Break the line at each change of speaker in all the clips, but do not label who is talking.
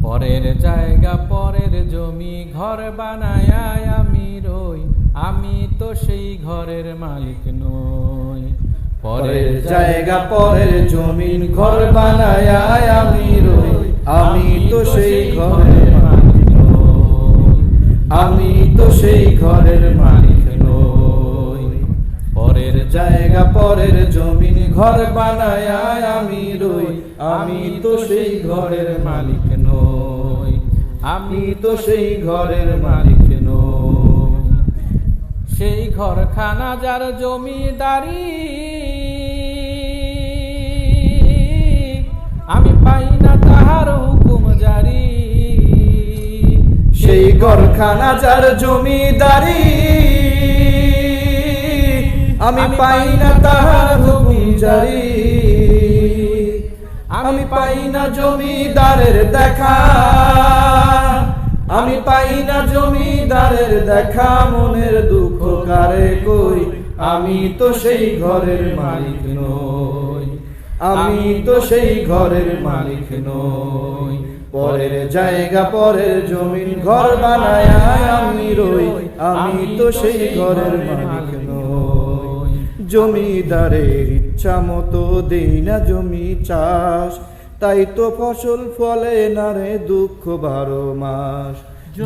পরের জায়গা পরের জমি ঘর বানায়া আমি রই, আমি তো সেই ঘরের মালিক নই।
পরের জায়গা পরের জমিন ঘর বানায়া আমি রই, আমি তো সেই ঘরের মালিক নই, আমি তো সেই ঘরের মালিক নই। পরের জায়গা পরের জমিন ঘর বানায়া আমি রই, আমি তো সেই ঘরের মালিক নই, আমি তো সেই ঘরের মালিক নই।
সেই ঘরখানা যার জমিদারি, আমি পাই না তাহার হুকুম জারি।
সেই ঘরখানা যার জমিদারি, আমি পাই না তাহার হুকুম জারি। আমি পাই না জমিদারের দেখা, আমি পাই না জমিদারের দেখা। মনের দুঃখ কারে কই, আমি তো সেই ঘরের মালিক নই, আমি তো সেই ঘরের মালিক নই। পরের জায়গা পরের জমিন ঘর বানায়া আমি রই, আমি তো সেই ঘরের মালিক নই। জমিদারের ইচ্ছা মতো দেই না জমি চাষ, তাই তো ফসল ফলে না রে দুঃখ 12 মাস।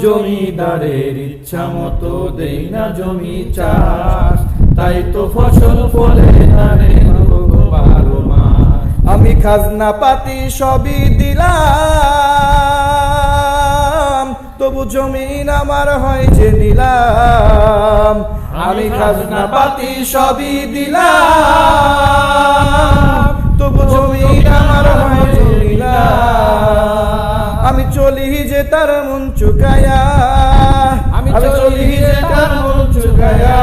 জমিদারের ইচ্ছা মতো দেই না জমি চাষ, তাই তো ফসল ফলে না রে দুঃখ 12 মাস। আমি খাজনা পাতি সবই দিলাম, তবু জমিন আমার হয় যে নিলাম। আমি খাজনা পাতি সবই দিলাম, তবু জমিন আমার হয় যে নিলাম। আমি চলি যে তার মন চুকায়া, আমি চলি যে তার মন চুকায়া।